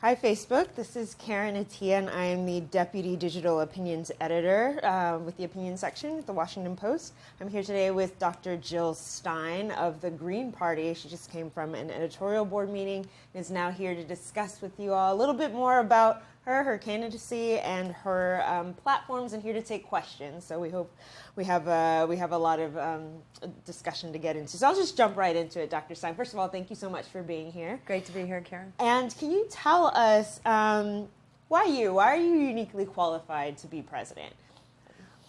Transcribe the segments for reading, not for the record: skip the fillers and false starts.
Hi, Facebook. This is Karen Attia, and I am the Deputy Digital Opinions Editor with the Opinion section at the Washington Post. I'm here today with Dr. Jill Stein of the Green Party. She just came from an editorial board meeting and is now here to discuss with you all a little bit more about her candidacy, and her platforms, and here to take questions. So we hope we have a lot of discussion to get into. So I'll just jump right into it, Dr. Stein. First of all, thank you so much for being here. Great to be here, Karen. And can you tell us why are you uniquely qualified to be president?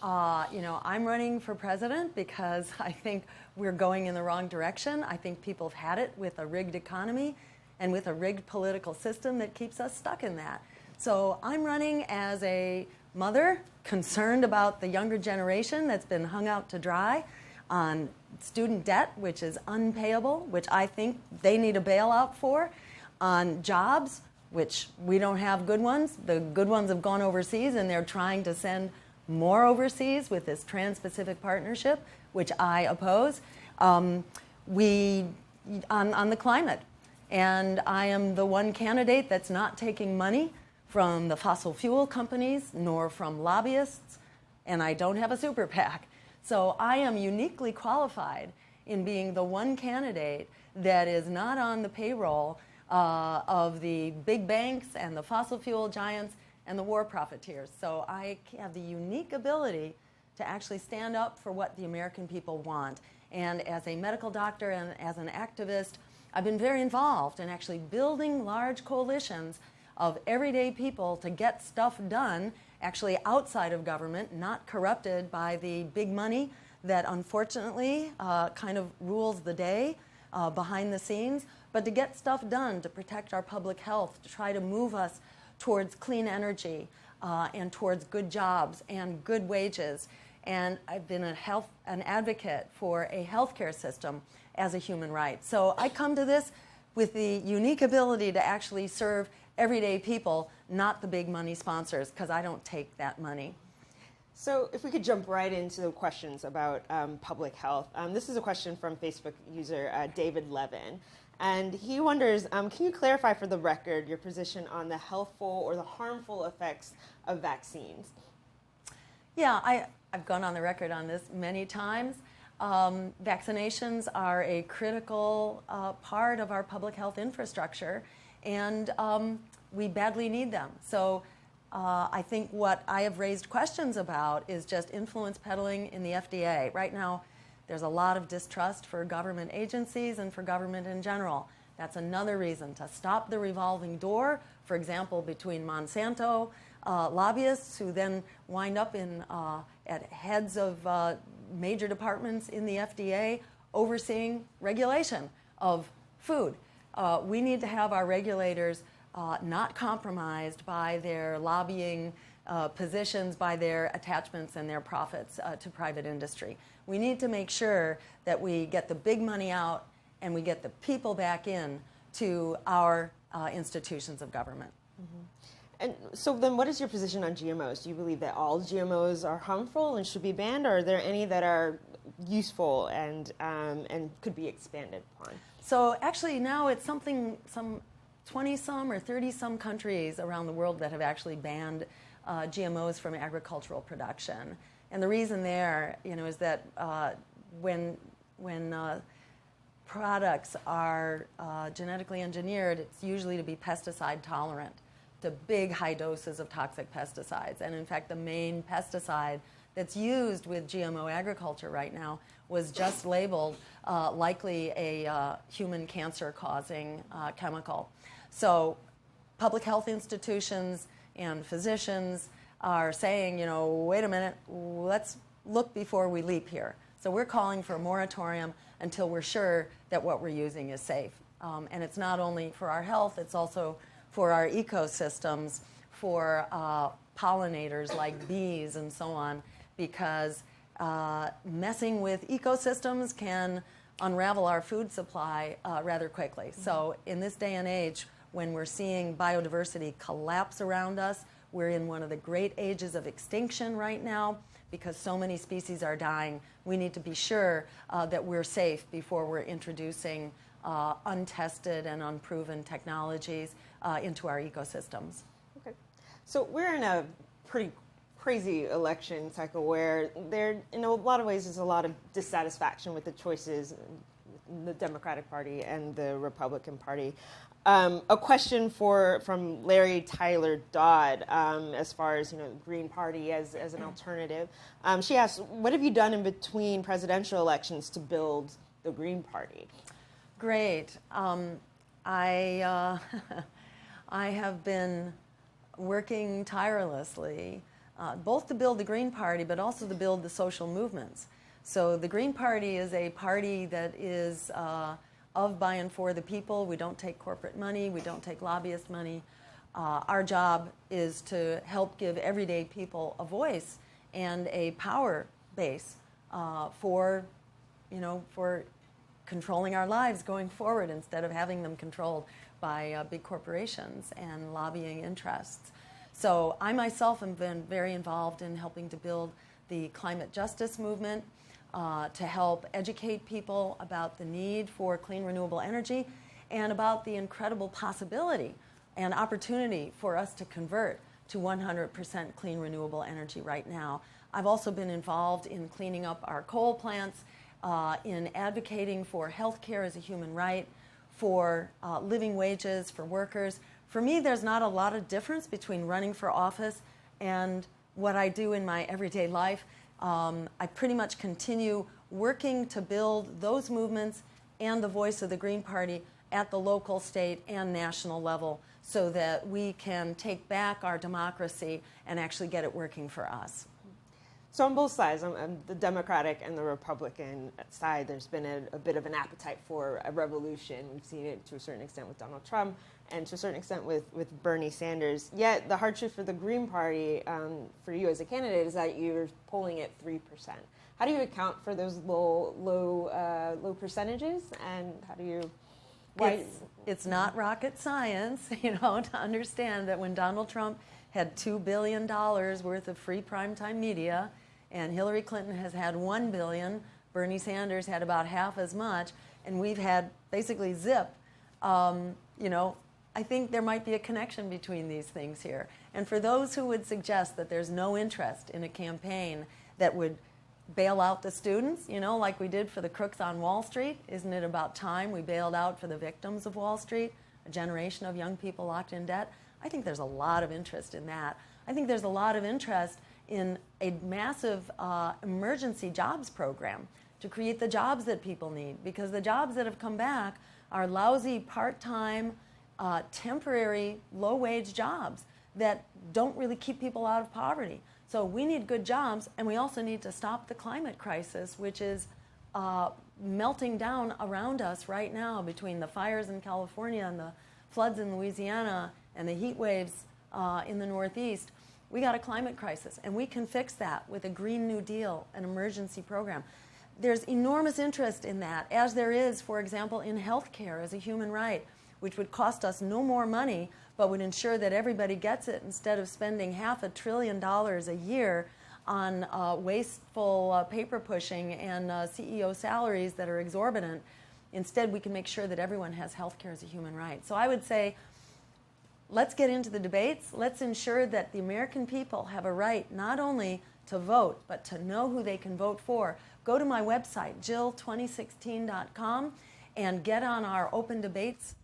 I'm running for president because I think we're going in the wrong direction. I think people have had it with a rigged economy and with a rigged political system that keeps us stuck in that. So I'm running as a mother concerned about the younger generation that's been hung out to dry on student debt, which is unpayable, which I think they need a bailout for, on jobs, which we don't have good ones. The good ones have gone overseas, and they're trying to send more overseas with this Trans-Pacific Partnership, which I oppose. On the climate. And I am the one candidate that's not taking money from the fossil fuel companies, nor from lobbyists, and I don't have a super PAC. So I am uniquely qualified in being the one candidate that is not on the payroll of the big banks and the fossil fuel giants and the war profiteers. So I have the unique ability to actually stand up for what the American people want. And as a medical doctor and as an activist, I've been very involved in actually building large coalitions of everyday people to get stuff done actually outside of government, not corrupted by the big money that unfortunately kind of rules the day behind the scenes, but to get stuff done to protect our public health, to try to move us towards clean energy and towards good jobs and good wages. And I've been an advocate for a healthcare system as a human right. So I come to this with the unique ability to actually serve everyday people, not the big money sponsors, because I don't take that money. So if we could jump right into the questions about public health. This is a question from Facebook user David Levin. And he wonders, can you clarify for the record your position on the healthful or the harmful effects of vaccines? Yeah, I've gone on the record on this many times. Vaccinations are a critical part of our public health infrastructure, and we badly need them. So I think what I have raised questions about is just influence peddling in the FDA. Right now, there's a lot of distrust for government agencies and for government in general. That's another reason to stop the revolving door, for example, between Monsanto lobbyists who then wind up at heads of major departments in the FDA overseeing regulation of food. We need to have our regulators not compromised by their lobbying positions, by their attachments and their profits to private industry. We need to make sure that we get the big money out and we get the people back in to our institutions of government. Mm-hmm. And so then what is your position on GMOs? Do you believe that all GMOs are harmful and should be banned, or are there any that are useful and could be expanded upon? So actually now it's some 20-some or 30-some countries around the world that have actually banned GMOs from agricultural production. And the reason there, is that when products are genetically engineered, it's usually to be pesticide tolerant to big high doses of toxic pesticides. And in fact, the main pesticide that's used with GMO agriculture right now was just labeled likely a human cancer-causing chemical. So public health institutions and physicians are saying, wait a minute, let's look before we leap here. So we're calling for a moratorium until we're sure that what we're using is safe. And it's not only for our health, it's also for our ecosystems, for pollinators like bees and so on, because messing with ecosystems can unravel our food supply rather quickly. Mm-hmm. So in this day and age, when we're seeing biodiversity collapse around us, we're in one of the great ages of extinction right now because so many species are dying. We need to be sure that we're safe before we're introducing untested and unproven technologies into our ecosystems. Okay. So we're in a pretty crazy election cycle where there, in a lot of ways, there's a lot of dissatisfaction with the choices in the Democratic Party and the Republican Party. A question from Larry Tyler Dodd, as far as Green Party as an alternative. She asked, "What have you done in between presidential elections to build the Green Party?" Great. I I have been working tirelessly, both to build the Green Party, but also to build the social movements. So the Green Party is a party that is of, by, and for the people. We don't take corporate money. We don't take lobbyist money. Our job is to help give everyday people a voice and a power base for controlling our lives going forward instead of having them controlled by big corporations and lobbying interests. So I myself have been very involved in helping to build the climate justice movement, to help educate people about the need for clean renewable energy and about the incredible possibility and opportunity for us to convert to 100% clean renewable energy right now. I've also been involved in cleaning up our coal plants, in advocating for health care as a human right, for living wages for workers. For me, there's not a lot of difference between running for office and what I do in my everyday life. I pretty much continue working to build those movements and the voice of the Green Party at the local, state, and national level so that we can take back our democracy and actually get it working for us. So on both sides, on the Democratic and the Republican side, there's been a bit of an appetite for a revolution. We've seen it to a certain extent with Donald Trump and to a certain extent with Bernie Sanders. Yet the hard truth for the Green Party, for you as a candidate, is that you're polling at 3%. How do you account for those low percentages, and how do you? It's not rocket science, to understand that when Donald Trump had $2 billion worth of free primetime media, and Hillary Clinton has had $1 billion, Bernie Sanders had about half as much, and we've had basically zip. I think there might be a connection between these things here. And for those who would suggest that there's no interest in a campaign that would bail out the students, like we did for the crooks on Wall Street, isn't it about time we bailed out for the victims of Wall Street, a generation of young people locked in debt? I think there's a lot of interest in that. I think there's a lot of interest in a massive emergency jobs program to create the jobs that people need, because the jobs that have come back are lousy, part-time, temporary, low-wage jobs that don't really keep people out of poverty. So we need good jobs, and we also need to stop the climate crisis, which is melting down around us right now between the fires in California and the floods in Louisiana and the heat waves in the Northeast. We got a climate crisis, and we can fix that with a Green New Deal, an emergency program. There's enormous interest in that, as there is, for example, in health care as a human right, which would cost us no more money, but would ensure that everybody gets it instead of spending $500 billion a year on wasteful paper pushing and CEO salaries that are exorbitant. Instead, we can make sure that everyone has health care as a human right. So I would say, let's get into the debates. Let's ensure that the American people have a right not only to vote, but to know who they can vote for. Go to my website, jill2016.com, and get on our open debates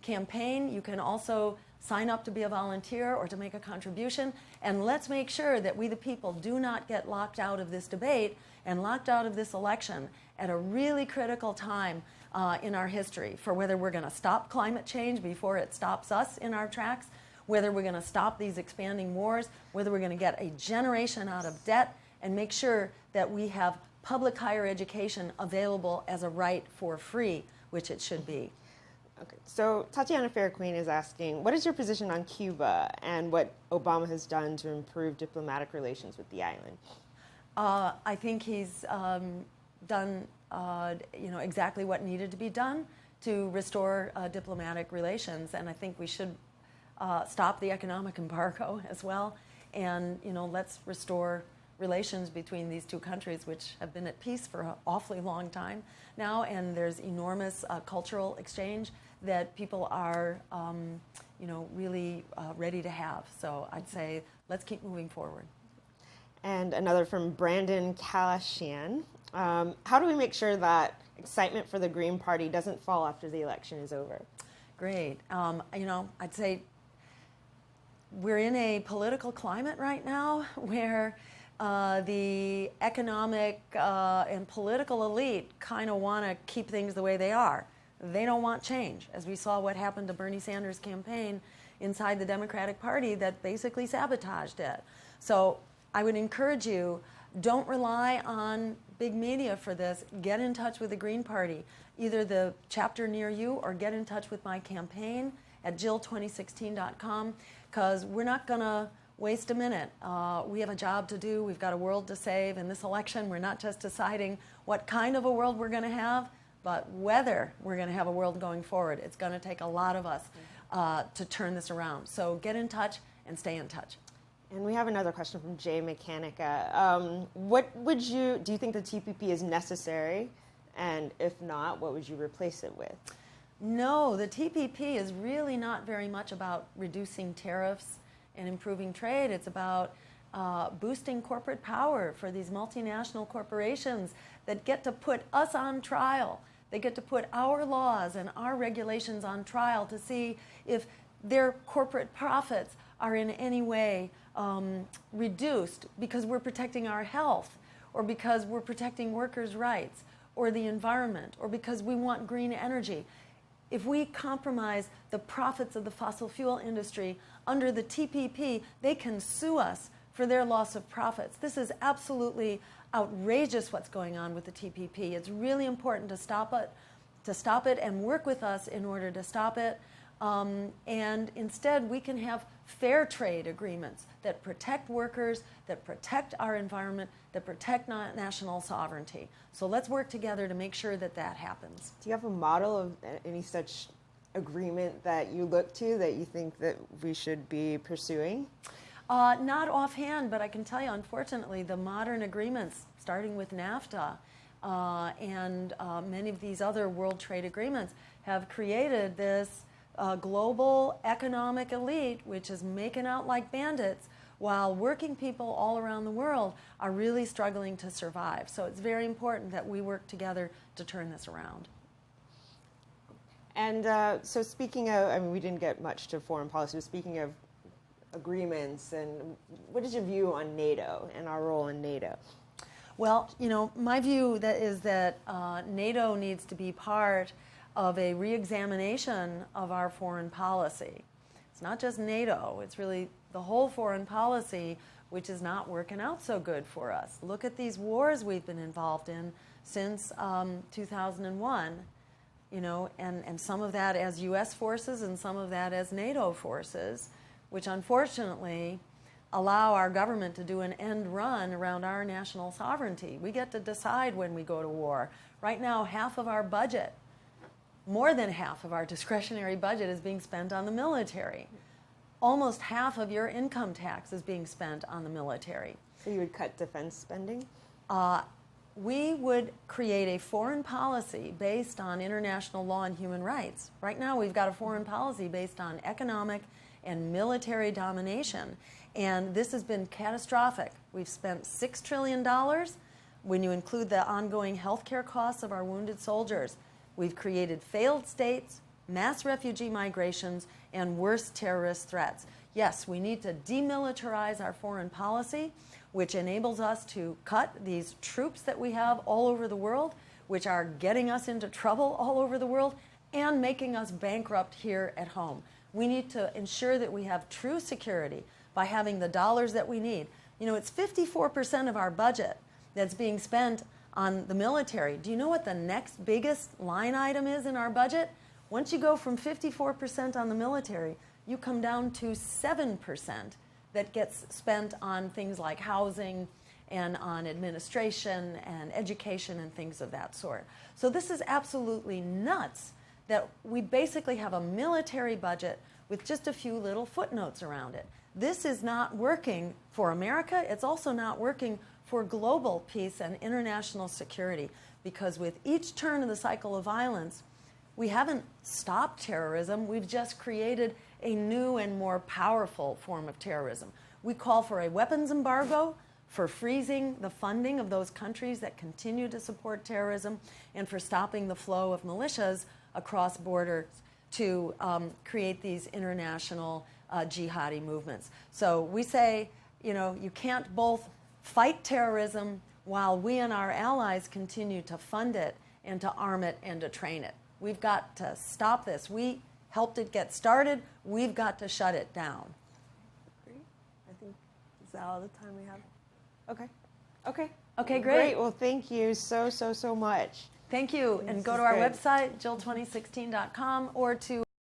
campaign. You can also sign up to be a volunteer or to make a contribution. And let's make sure that we, the people, do not get locked out of this debate and locked out of this election at a really critical time in our history for whether we're going to stop climate change before it stops us in our tracks, whether we're going to stop these expanding wars, whether we're going to get a generation out of debt, and make sure that we have public higher education available as a right for free, which it should be. Okay, so Tatiana Fairqueen is asking, what is your position on Cuba and what Obama has done to improve diplomatic relations with the island? I think he's done exactly what needed to be done to restore diplomatic relations, and I think we should stop the economic embargo as well, and let's restore relations between these two countries, which have been at peace for an awfully long time now, and there's enormous cultural exchange that people are, really ready to have. So I'd say let's keep moving forward. And another from Brandon Kalashian. How do we make sure that excitement for the Green Party doesn't fall after the election is over? Great. I'd say we're in a political climate right now where the economic and political elite kind of want to keep things the way they are. They don't want change, as we saw what happened to Bernie Sanders' campaign inside the Democratic Party that basically sabotaged it. So I would encourage you, don't rely on big media for this. Get in touch with the Green Party, either the chapter near you or get in touch with my campaign at jill2016.com, because we're not going to waste a minute. We have a job to do. We've got a world to save. In this election, we're not just deciding what kind of a world we're going to have, but whether we're going to have a world going forward. It's going to take a lot of us to turn this around. So get in touch and stay in touch. And we have another question from Jay Mechanica. Do you think the TPP is necessary? And if not, what would you replace it with? No, the TPP is really not very much about reducing tariffs and improving trade. It's about boosting corporate power for these multinational corporations that get to put us on trial. They get to put our laws and our regulations on trial to see if their corporate profits are in any way reduced because we're protecting our health, or because we're protecting workers' rights, or the environment, or because we want green energy. If we compromise the profits of the fossil fuel industry under the TPP, they can sue us for their loss of profits. This is absolutely outrageous what's going on with the TPP. It's really important to stop it and work with us in order to stop it. And instead, we can have fair trade agreements that protect workers, that protect our environment, that protect national sovereignty. So let's work together to make sure that that happens. Do you have a model of any such agreement that you look to that you think that we should be pursuing? Not offhand, but I can tell you, unfortunately, the modern agreements, starting with NAFTA and many of these other world trade agreements, have created this global economic elite, which is making out like bandits, while working people all around the world are really struggling to survive. So it's very important that we work together to turn this around. And so speaking of, we didn't get much to foreign policy, but speaking of agreements, and what is your view on NATO and our role in NATO? Well, my view is that NATO needs to be part of a re-examination of our foreign policy. It's not just NATO, it's really the whole foreign policy, which is not working out so good for us. Look at these wars we've been involved in since 2001, and some of that as U.S. forces and some of that as NATO forces, which unfortunately allow our government to do an end run around our national sovereignty. We get to decide when we go to war. Right now, half of our budget, more than half of our discretionary budget, is being spent on the military. Almost half of your income tax is being spent on the military. So you would cut defense spending? We would create a foreign policy based on international law and human rights. Right now, we've got a foreign policy based on economic and military domination, and this has been catastrophic. We've spent $6 trillion when you include the ongoing health care costs of our wounded soldiers. We've created failed states, mass refugee migrations, and worse terrorist threats. Yes, we need to demilitarize our foreign policy, which enables us to cut these troops that we have all over the world, which are getting us into trouble all over the world and making us bankrupt here at home. We need to ensure that we have true security by having the dollars that we need. It's 54% of our budget that's being spent on the military. Do you know what the next biggest line item is in our budget? Once you go from 54% on the military, you come down to 7% that gets spent on things like housing and on administration and education and things of that sort. So this is absolutely nuts that we basically have a military budget with just a few little footnotes around it. This is not working for America. It's also not working for global peace and international security, because with each turn of the cycle of violence, We haven't stopped terrorism. We've just created a new and more powerful form of terrorism. We call for a weapons embargo, for freezing the funding of those countries that continue to support terrorism, and for stopping the flow of militias across borders to create these international jihadi movements. So we say, you can't both fight terrorism while we and our allies continue to fund it and to arm it and to train it. We've got to stop this. We helped it get started. We've got to shut it down. Great. I think, is that all the time we have? Okay. Okay. Okay, great. Well, thank you so much. Thank you. And go to our website, jill2016.com, or to